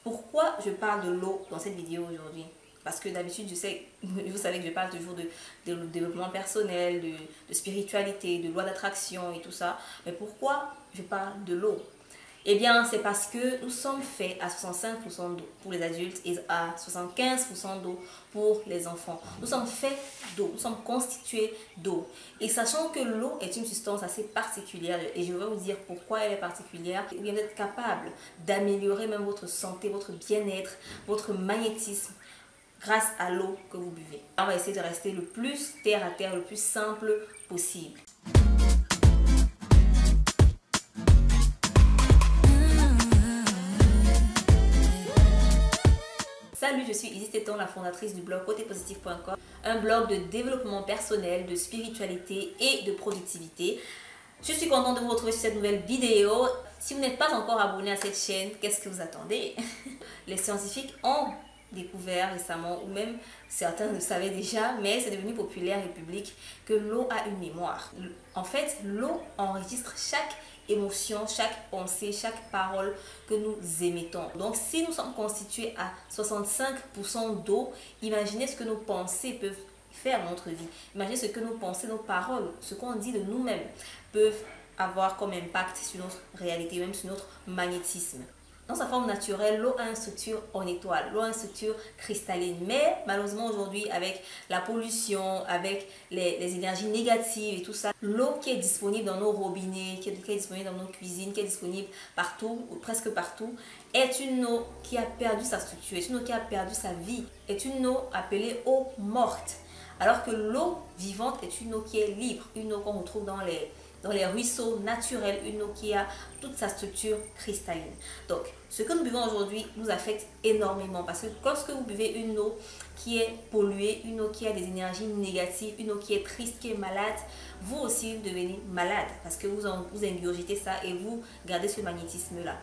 Pourquoi je parle de l'eau dans cette vidéo aujourd'hui? Parce que d'habitude, vous savez que je parle toujours de développement personnel, de spiritualité, de loi d'attraction et tout ça. Mais pourquoi je parle de l'eau? Eh bien, c'est parce que nous sommes faits à 65% d'eau pour les adultes et à 75% d'eau pour les enfants. Nous sommes faits d'eau, nous sommes constitués d'eau. Et sachant que l'eau est une substance assez particulière, et je vais vous dire pourquoi elle est particulière, vous êtes capable d'améliorer même votre santé, votre bien-être, votre magnétisme grâce à l'eau que vous buvez. On va essayer de rester le plus terre à terre, le plus simple possible. Salut, je suis Isis Téton, la fondatrice du blog cotépositif.com, un blog de développement personnel, de spiritualité et de productivité. Je suis contente de vous retrouver sur cette nouvelle vidéo. Si vous n'êtes pas encore abonné à cette chaîne, qu'est-ce que vous attendez? Les scientifiques ont découvert récemment, ou même certains le savaient déjà, mais c'est devenu populaire et public, que l'eau a une mémoire. En fait, l'eau enregistre chaque émotion, chaque pensée, chaque parole que nous émettons. Donc si nous sommes constitués à 65% d'eau, imaginez ce que nos pensées peuvent faire dans notre vie. Imaginez ce que nos pensées, nos paroles, ce qu'on dit de nous-mêmes peuvent avoir comme impact sur notre réalité, même sur notre magnétisme. Dans sa forme naturelle, l'eau a une structure en étoile, l'eau a une structure cristalline. Mais malheureusement aujourd'hui, avec la pollution, avec les énergies négatives et tout ça, l'eau qui est disponible dans nos robinets, qui est disponible dans nos cuisines, qui est disponible partout, ou presque partout, est une eau qui a perdu sa structure, est une eau qui a perdu sa vie, est une eau appelée eau morte. Alors que l'eau vivante est une eau qui est libre, une eau qu'on retrouve dans les ruisseaux naturels, une eau qui a toute sa structure cristalline. Donc, ce que nous buvons aujourd'hui nous affecte énormément parce que lorsque vous buvez une eau qui est polluée, une eau qui a des énergies négatives, une eau qui est triste, qui est malade, vous aussi vous devenez malade parce que vous ingurgitez ça et vous gardez ce magnétisme-là.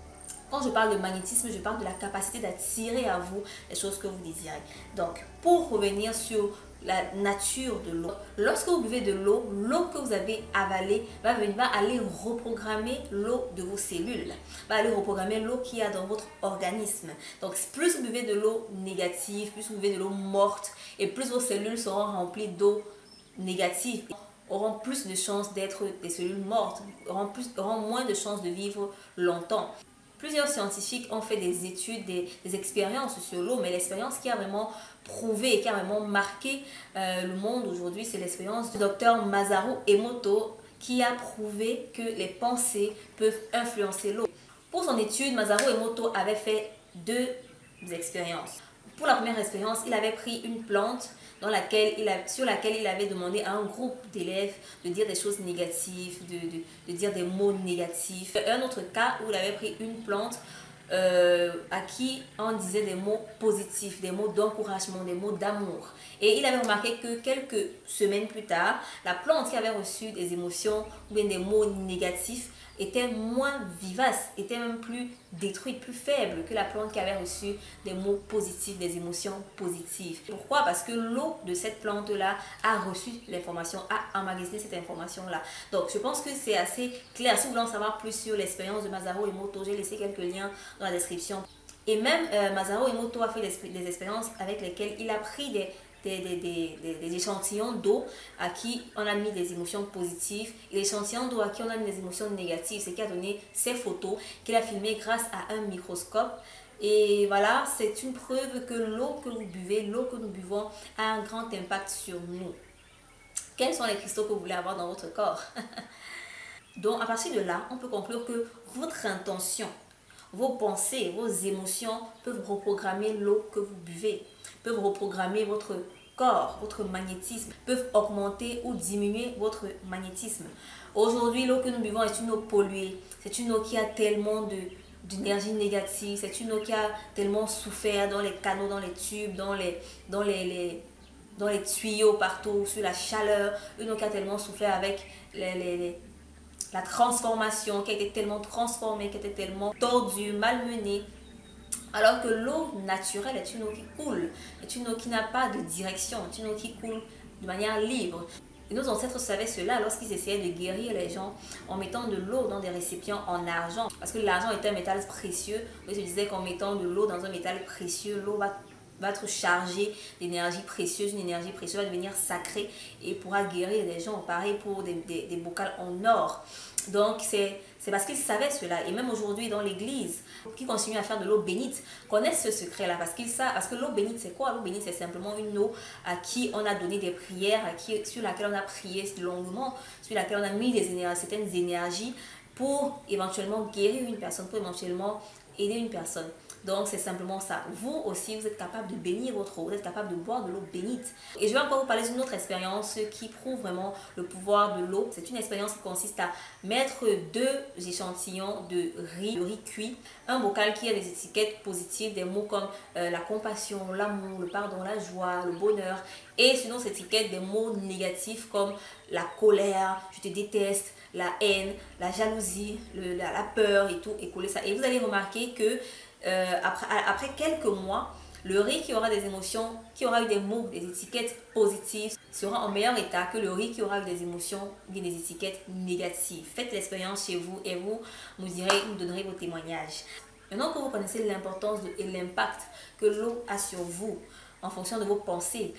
Quand je parle de magnétisme, je parle de la capacité d'attirer à vous les choses que vous désirez. Donc, pour revenir sur la nature de l'eau, lorsque vous buvez de l'eau, l'eau que vous avez avalée va aller reprogrammer l'eau de vos cellules, va aller reprogrammer l'eau qu'il y a dans votre organisme. Donc, plus vous buvez de l'eau négative, plus vous buvez de l'eau morte, et plus vos cellules seront remplies d'eau négative, auront plus de chances d'être des cellules mortes, auront moins de chances de vivre longtemps. Plusieurs scientifiques ont fait des études, des expériences sur l'eau, mais l'expérience qui a vraiment prouvé et qui a vraiment marqué le monde aujourd'hui, c'est l'expérience du docteur Masaru Emoto qui a prouvé que les pensées peuvent influencer l'eau. Pour son étude, Masaru Emoto avait fait deux expériences. Pour la première expérience, il avait pris une plante sur laquelle il avait demandé à un groupe d'élèves de dire des choses négatives, de dire des mots négatifs. Un autre cas où il avait pris une plante à qui on disait des mots positifs, des mots d'encouragement, des mots d'amour. Et il avait remarqué que quelques semaines plus tard, la plante qui avait reçu des émotions ou bien des mots négatifs était moins vivace, était même plus détruite, plus faible que la plante qui avait reçu des mots positifs, des émotions positives. Pourquoi? Parce que l'eau de cette plante-là a reçu l'information, a emmagasiné cette information-là. Donc, je pense que c'est assez clair. Si vous voulez en savoir plus sur l'expérience de Masaru Emoto, j'ai laissé quelques liens dans la description. Et même Masaru Emoto a fait des expériences avec lesquelles il a pris des échantillons d'eau à qui on a mis des émotions positives et des échantillons d'eau à qui on a mis des émotions négatives, ce qui a donné ces photos qu'il a filmées grâce à un microscope. Et voilà, c'est une preuve que l'eau que vous buvez, l'eau que nous buvons a un grand impact sur nous. Quels sont les cristaux que vous voulez avoir dans votre corps? Donc à partir de là, on peut conclure que votre intention, vos pensées, vos émotions peuvent reprogrammer l'eau que vous buvez, peuvent reprogrammer votre corps, votre magnétisme, peuvent augmenter ou diminuer votre magnétisme. Aujourd'hui, l'eau que nous buvons est une eau polluée, c'est une eau qui a tellement d'énergie négative, c'est une eau qui a tellement souffert dans les canaux, dans les tubes, dans les tuyaux partout, sur la chaleur, une eau qui a tellement souffert avec la transformation, qui a été tellement transformée, qui a été tellement tordue, malmenée. Alors que l'eau naturelle est une eau qui coule, est une eau qui n'a pas de direction, est une eau qui coule de manière libre. Et nos ancêtres savaient cela lorsqu'ils essayaient de guérir les gens en mettant de l'eau dans des récipients en argent. Parce que l'argent est un métal précieux. Ils se disaient qu'en mettant de l'eau dans un métal précieux, l'eau va être chargée d'énergie précieuse. Une énergie précieuse va devenir sacrée et pourra guérir les gens. Pareil pour des bocals en or. Donc c'est parce qu'ils savaient cela. Et même aujourd'hui dans l'église, qui continuent à faire de l'eau bénite, connaissent ce secret-là. Parce qu'ils savent, parce que l'eau bénite, c'est quoi? L'eau bénite, c'est simplement une eau à qui on a donné des prières, sur laquelle on a prié longuement, sur laquelle on a mis certaines énergies pour éventuellement guérir une personne, pour éventuellement aider une personne. Donc c'est simplement ça. Vous aussi, vous êtes capable de bénir votre eau, vous êtes capable de boire de l'eau bénite. Et je vais encore vous parler d'une autre expérience qui prouve vraiment le pouvoir de l'eau. C'est une expérience qui consiste à mettre 2 échantillons de riz cuit, un bocal qui a des étiquettes positives, des mots comme la compassion, l'amour, le pardon, la joie, le bonheur, et sur nos étiquettes des mots négatifs comme la colère, je te déteste, la haine, la jalousie, la peur et tout, et coller ça. Et vous allez remarquer que après quelques mois, le riz qui aura des émotions, qui aura eu des mots, des étiquettes positives, sera en meilleur état que le riz qui aura eu des émotions ou des étiquettes négatives. Faites l'expérience chez vous et vous nous donnerez vos témoignages. Maintenant que vous connaissez l'importance et l'impact que l'eau a sur vous en fonction de vos pensées,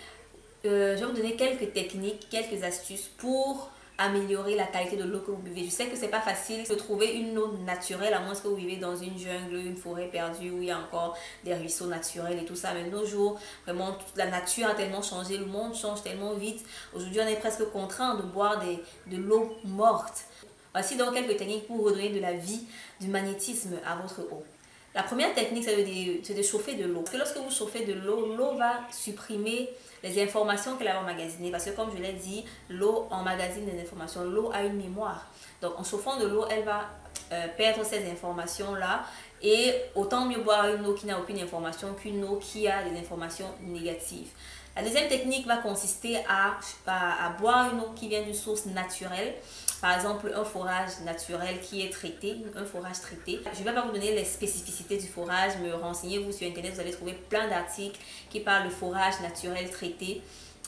je vais vous donner quelques techniques, quelques astuces pour améliorer la qualité de l'eau que vous buvez. Je sais que c'est pas facile de trouver une eau naturelle, à moins que vous vivez dans une jungle, une forêt perdue où il y a encore des ruisseaux naturels et tout ça. Mais de nos jours, vraiment, toute la nature a tellement changé, le monde change tellement vite. Aujourd'hui, on est presque contraint de boire de l'eau morte. Voici donc quelques techniques pour redonner de la vie, du magnétisme à votre eau. La première technique, c'est de chauffer de l'eau. Parce que lorsque vous chauffez de l'eau, l'eau va supprimer les informations qu'elle a emmagasinées. Parce que comme je l'ai dit, l'eau emmagasine des informations. L'eau a une mémoire. Donc en chauffant de l'eau, elle va perdre ces informations-là. Et autant mieux boire une eau qui n'a aucune information qu'une eau qui a des informations négatives. La deuxième technique va consister à boire une eau qui vient d'une source naturelle. Par exemple, un forage naturel qui est traité, un forage traité. Je ne vais pas vous donner les spécificités du forage, mais renseignez-vous sur Internet, vous allez trouver plein d'articles qui parlent de forage naturel traité.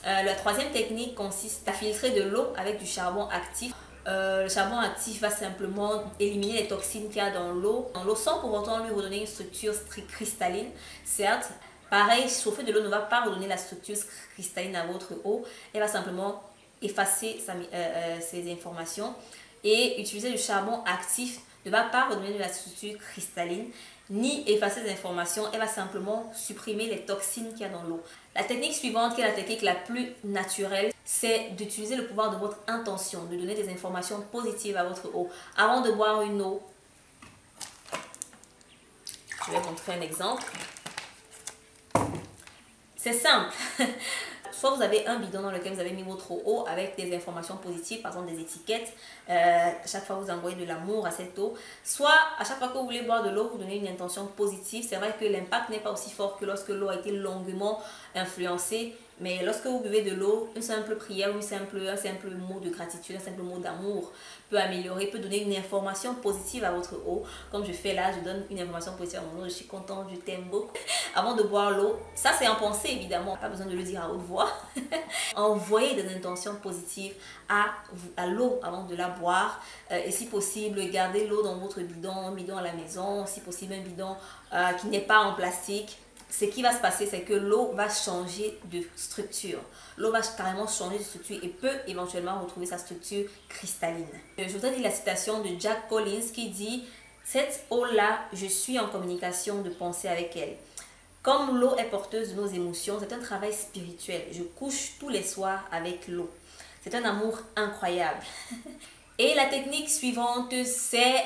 La troisième technique consiste à filtrer de l'eau avec du charbon actif. Le charbon actif va simplement éliminer les toxines qu'il y a dans l'eau sans pour autant lui redonner une structure cristalline, certes. Pareil, chauffer de l'eau ne va pas redonner la structure cristalline à votre eau, elle va simplement effacer ces informations, et utiliser du charbon actif ne va pas redonner de la structure cristalline ni effacer ces informations, elle va simplement supprimer les toxines qu'il y a dans l'eau. La technique suivante, qui est la technique la plus naturelle, c'est d'utiliser le pouvoir de votre intention, de donner des informations positives à votre eau. Avant de boire une eau, je vais montrer un exemple. C'est simple. Soit vous avez un bidon dans lequel vous avez mis votre eau avec des informations positives, par exemple des étiquettes. À chaque fois, vous envoyez de l'amour à cette eau. Soit, à chaque fois que vous voulez boire de l'eau, vous donnez une intention positive. C'est vrai que l'impact n'est pas aussi fort que lorsque l'eau a été longuement influencée. Mais lorsque vous buvez de l'eau, une simple prière, un simple mot de gratitude, un simple mot d'amour peut améliorer, peut donner une information positive à votre eau. Comme je fais là, je donne une information positive à mon eau, je suis contente, je t'aime beaucoup. Avant de boire l'eau, ça c'est en pensée évidemment, pas besoin de le dire à haute voix. Envoyez des intentions positives à l'eau avant de la boire. Et si possible, gardez l'eau dans votre bidon, un bidon à la maison, si possible un bidon qui n'est pas en plastique. Ce qui va se passer, c'est que l'eau va changer de structure. L'eau va carrément changer de structure et peut éventuellement retrouver sa structure cristalline. Je voudrais dire la citation de Jack Collins qui dit « Cette eau-là, je suis en communication de pensée avec elle. Comme l'eau est porteuse de nos émotions, c'est un travail spirituel. Je couche tous les soirs avec l'eau. C'est un amour incroyable. » Et la technique suivante, c'est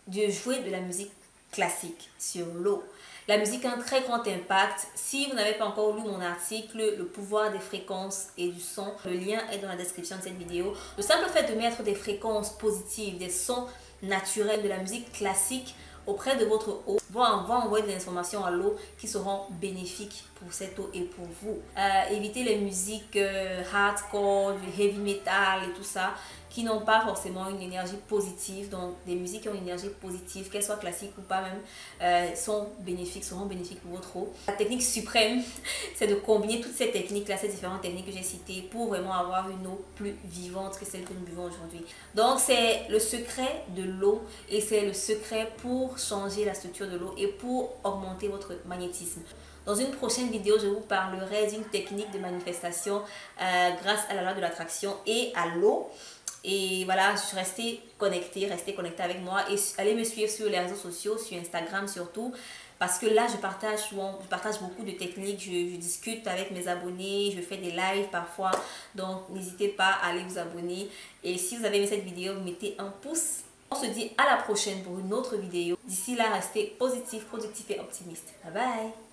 de jouer de la musique classique sur l'eau. La musique a un très grand impact. Si vous n'avez pas encore lu mon article, le pouvoir des fréquences et du son, le lien est dans la description de cette vidéo. Le simple fait de mettre des fréquences positives, des sons naturels, de la musique classique auprès de votre eau vont envoyer des informations à l'eau qui seront bénéfiques pour cette eau et pour vous. Évitez les musiques hardcore, du heavy metal et tout ça qui n'ont pas forcément une énergie positive. Donc des musiques qui ont une énergie positive, qu'elles soient classiques ou pas même, seront bénéfiques pour votre eau. La technique suprême, c'est de combiner toutes ces techniques-là, ces différentes techniques que j'ai citées pour vraiment avoir une eau plus vivante que celle que nous buvons aujourd'hui. Donc c'est le secret de l'eau et c'est le secret pour changer la structure de l'eau et pour augmenter votre magnétisme. Dans une prochaine vidéo, je vous parlerai d'une technique de manifestation grâce à la loi de l'attraction et à l'eau. Et voilà, restez connectés avec moi et allez me suivre sur les réseaux sociaux, sur Instagram surtout. Parce que là, je partage beaucoup de techniques, je discute avec mes abonnés, je fais des lives parfois. Donc, n'hésitez pas à aller vous abonner. Et si vous avez aimé cette vidéo, mettez un pouce. On se dit à la prochaine pour une autre vidéo. D'ici là, restez positif, productif et optimiste. Bye bye!